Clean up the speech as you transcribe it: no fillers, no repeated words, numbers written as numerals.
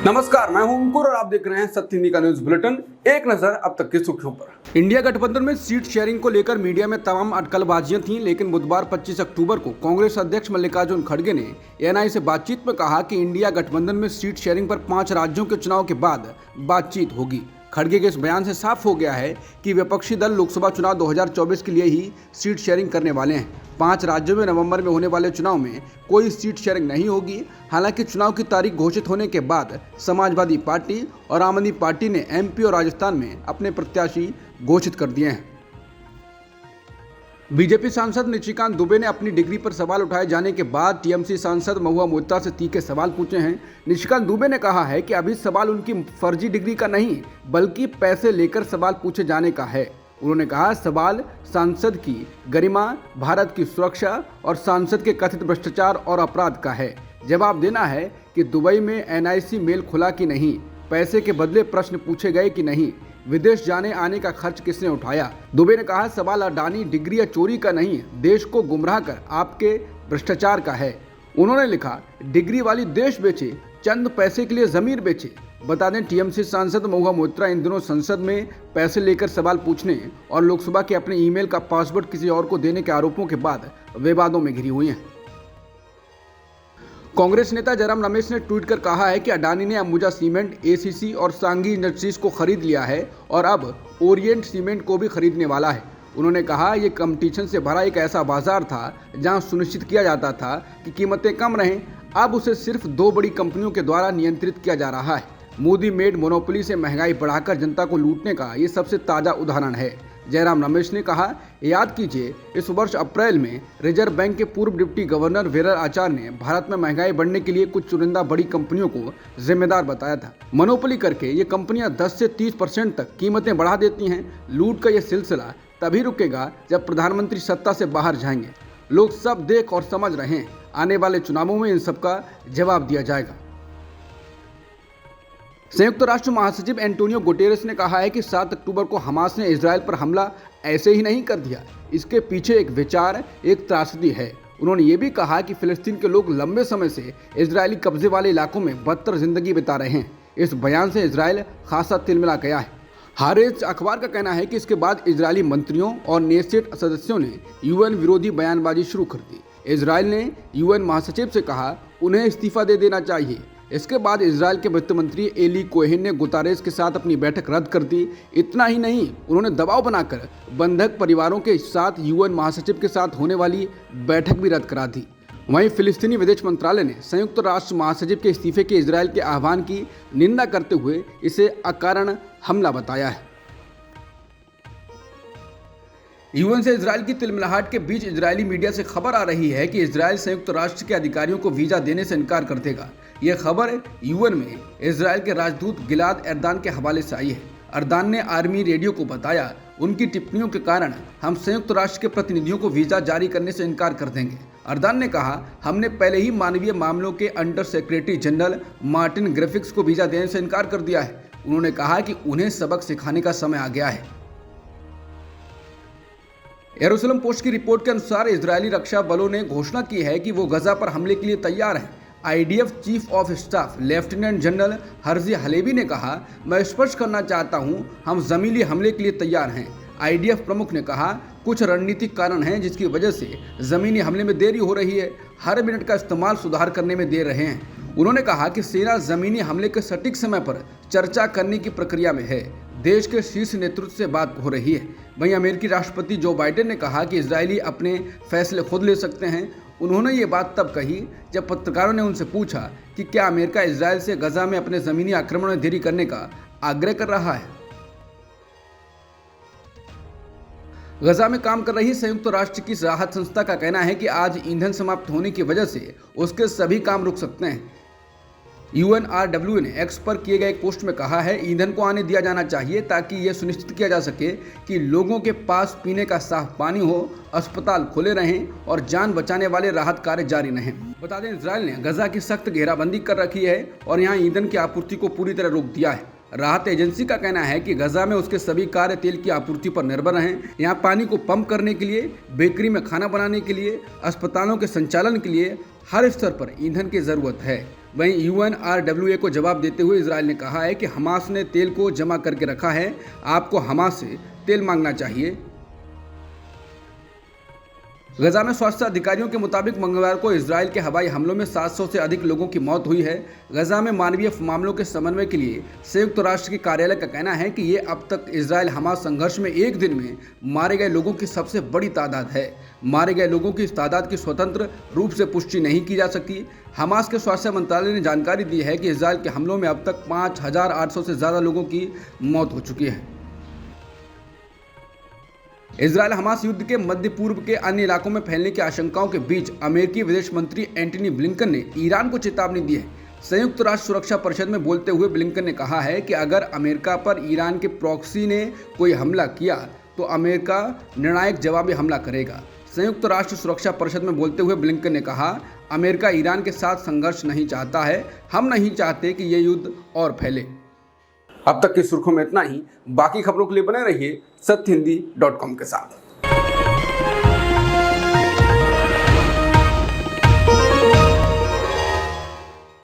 नमस्कार, मैं हूं अंकुर और आप देख रहे हैं सत्य हिंदी का न्यूज बुलेटिन। एक नजर अब तक की सुर्खियों पर। इंडिया गठबंधन में सीट शेयरिंग को लेकर मीडिया में तमाम अटकलबाजियां थीं, लेकिन बुधवार 25 अक्टूबर को कांग्रेस अध्यक्ष मल्लिकार्जुन खड़गे ने एएनआई से बातचीत में कहा कि इंडिया गठबंधन में सीट शेयरिंग पर 5 राज्यों के चुनाव के बाद बातचीत होगी। खड़गे के इस बयान से साफ हो गया है कि विपक्षी दल लोकसभा चुनाव 2024 के लिए ही सीट शेयरिंग करने वाले हैं। 5 राज्यों में नवंबर में होने वाले चुनाव में कोई सीट शेयरिंग नहीं होगी। हालांकि चुनाव की तारीख घोषित होने के बाद समाजवादी पार्टी और आम आदमी पार्टी ने एमपी और राजस्थान में अपने प्रत्याशी घोषित कर दिए हैं। बीजेपी सांसद निशिकांत दुबे ने अपनी डिग्री पर सवाल उठाए जाने के बाद टीएमसी सांसद महुआ मोइत्रा से तीखे सवाल पूछे हैं। निशिकांत दुबे ने कहा है कि अभी सवाल उनकी फर्जी डिग्री का नहीं बल्कि पैसे लेकर सवाल पूछे जाने का है। उन्होंने कहा, सवाल सांसद की गरिमा, भारत की सुरक्षा और सांसद के कथित भ्रष्टाचार और अपराध का है। जवाब देना है कि दुबई में एनआईसी मेल खुला कि नहीं, पैसे के बदले प्रश्न पूछे गए कि नहीं, विदेश जाने आने का खर्च किसने उठाया। दुबे ने कहा, सवाल अडानी डिग्री या चोरी का नहीं, देश को गुमराह कर आपके भ्रष्टाचार का है। उन्होंने लिखा, डिग्री वाली देश बेचे, चंद पैसे के लिए जमीन बेचे। बता दें, टीएमसी सांसद महुआ मोइत्रा इन दिनों संसद में पैसे लेकर सवाल पूछने और लोकसभा के अपने ईमेल का पासवर्ड किसी और को देने के आरोपों के बाद विवादों में घिरी हुई हैं। कांग्रेस नेता जयराम रमेश ने ट्वीट कर कहा है कि अडानी ने अंबुजा सीमेंट, एसीसी और सांगी इंडस्ट्रीज को खरीद लिया है और अब ओरिएंट सीमेंट को भी खरीदने वाला है। उन्होंने कहा, यह कंपटीशन से भरा एक ऐसा बाजार था जहां सुनिश्चित किया जाता था कि कीमतें कम रहें। अब उसे सिर्फ 2 बड़ी कंपनियों के द्वारा नियंत्रित किया जा रहा है। मोदी मेड मोनोपोली से महंगाई बढ़ाकर जनता को लूटने का ये सबसे ताज़ा उदाहरण है। जयराम रमेश ने कहा, याद कीजिए, इस वर्ष अप्रैल में रिजर्व बैंक के पूर्व डिप्टी गवर्नर वीरर आचार्य ने भारत में महंगाई बढ़ने के लिए कुछ चुनिंदा बड़ी कंपनियों को जिम्मेदार बताया था। मोनोपोली करके ये कंपनियां 10 से 30% तक कीमतें बढ़ा देती हैं। लूट का ये सिलसिला तभी रुकेगा जब प्रधानमंत्री सत्ता से बाहर जाएंगे। लोग सब देख और समझ रहे हैं, आने वाले चुनावों में इन सबका जवाब दिया जाएगा। संयुक्त राष्ट्र महासचिव एंटोनियो गुटेरेस ने कहा है कि 7 अक्टूबर को हमास ने इजरायल पर हमला ऐसे ही नहीं कर दिया, इसके पीछे एक विचार, एक त्रासदी है। उन्होंने ये भी कहा कि फिलिस्तीन के लोग लंबे समय से इजरायली कब्जे वाले इलाकों में बदतर जिंदगी बिता रहे हैं। इस बयान से इजरायल खासा तिलमिला गया है। हारेज अखबार का कहना है कि इसके बाद इजरायली मंत्रियों और नेसेट सदस्यों ने यूएन विरोधी बयानबाजी शुरू कर दी। इजरायल ने यूएन महासचिव से कहा, उन्हें इस्तीफा दे देना चाहिए। इसके बाद इजरायल के वित्त मंत्री एली कोहेन ने गुतारेस के साथ अपनी बैठक रद्द कर दी। इतना ही नहीं, उन्होंने दबाव बनाकर बंधक परिवारों के साथ यूएन महासचिव के साथ होने वाली बैठक भी रद्द करा दी। वहीं फिलिस्तीनी विदेश मंत्रालय ने संयुक्त राष्ट्र महासचिव के इस्तीफे के इजरायल के आह्वान की निंदा करते हुए इसे अकारण हमला बताया है। यूएन से इजरायल की तिलमिलाहट के बीच इजरायली मीडिया से खबर आ रही है कि इजरायल संयुक्त राष्ट्र के अधिकारियों को वीजा देने से इनकार कर देगा। यह खबर यूएन में इजरायल के राजदूत गिलाद एर्दान के हवाले से आई है। एर्दान ने आर्मी रेडियो को बताया, उनकी टिप्पणियों के कारण हम संयुक्त राष्ट्र के प्रतिनिधियों को वीजा जारी करने से इनकार कर देंगे। एर्दान ने कहा, हमने पहले ही मानवीय मामलों के under secretary general Martin Griffiths को वीजा देने से इनकार कर दिया है। उन्होंने कहा कि उन्हें सबक सिखाने का समय आ गया है। यरूशलेम पोस्ट की रिपोर्ट के अनुसार इजरायली रक्षा बलों ने घोषणा की है कि वो गजा पर हमले के लिए तैयार हैं। IDF chief of staff lieutenant general Herzi Halevi ने कहा, मैं स्पष्ट करना चाहता हूं, हम जमीनी हमले के लिए तैयार हैं। आईडीएफ प्रमुख ने कहा, कुछ रणनीतिक कारण हैं जिसकी वजह से जमीनी हमले में देरी हो रही है। हर मिनट का इस्तेमाल सुधार करने में दे रहे हैं। उन्होंने कहा कि सेना जमीनी हमले के सटीक समय पर चर्चा करने की प्रक्रिया में है। देश के शीर्ष नेतृत्व से बात हो रही है। वहीं अमेरिकी राष्ट्रपति जो बाइडेन ने कहा कि इजरायली अपने फैसले खुद ले सकते हैं। उन्होंने ये बात तब कही जब पत्रकारों ने उनसे पूछा कि क्या अमेरिका इजरायल से गजा में अपने ज़मीनी आक्रमण में देरी करने का आग्रह कर रहा है। गजा में काम कर रही संयुक्त राष्ट्र की राहत संस्था का कहना है कि आज ईंधन समाप्त होने की वजह से उसके सभी काम रुक सकते हैं। यूएनआरडब्ल्यू ने एक्स पर किए गए एक पोस्ट में कहा है, ईंधन को आने दिया जाना चाहिए ताकि यह सुनिश्चित किया जा सके कि लोगों के पास पीने का साफ पानी हो, अस्पताल खुले रहें और जान बचाने वाले राहत कार्य जारी रहें। बता दें, इजरायल ने गजा की सख्त घेराबंदी कर रखी है और यहां ईंधन की आपूर्ति को पूरी तरह रोक दिया है। राहत एजेंसी का कहना है कि गजा में उसके सभी कार्य तेल की आपूर्ति पर निर्भर हैं। यहाँ पानी को पंप करने के लिए, बेकरी में खाना बनाने के लिए, अस्पतालों के संचालन के लिए हर स्तर पर ईंधन की जरूरत है। वहीं UNRWA को जवाब देते हुए इजराइल ने कहा है कि हमास ने तेल को जमा करके रखा है, आपको हमास से तेल मांगना चाहिए। गजा में स्वास्थ्य अधिकारियों के मुताबिक मंगलवार को इजराइल के हवाई हमलों में 700 से अधिक लोगों की मौत हुई है। गजा में मानवीय मामलों के समन्वय के लिए संयुक्त राष्ट्र के कार्यालय का कहना है कि ये अब तक इजराइल हमास संघर्ष में एक दिन में मारे गए लोगों की सबसे बड़ी तादाद है। मारे गए लोगों की इस तादाद की स्वतंत्र रूप से पुष्टि नहीं की जा सकी। हमास के स्वास्थ्य मंत्रालय ने जानकारी दी है कि इजराइल के हमलों में अब तक 5800 से ज़्यादा लोगों की मौत हो चुकी है। इजराइल हमास युद्ध के मध्य पूर्व के अन्य इलाकों में फैलने की आशंकाओं के बीच अमेरिकी विदेश मंत्री एंटनी ब्लिंकन ने ईरान को चेतावनी दी है। संयुक्त राष्ट्र सुरक्षा परिषद में बोलते हुए ब्लिंकन ने कहा है कि अगर अमेरिका पर ईरान के प्रॉक्सी ने कोई हमला किया तो अमेरिका निर्णायक जवाबी हमला करेगा। संयुक्त राष्ट्र सुरक्षा परिषद में बोलते हुए ब्लिंकन ने कहा, अमेरिका ईरान के साथ संघर्ष नहीं चाहता है, हम नहीं चाहते कि ये युद्ध और फैले। अब तक की सुर्खियों में इतना ही। बाकी खबरों के लिए बने रहिए सत्यहिंदी.com के साथ।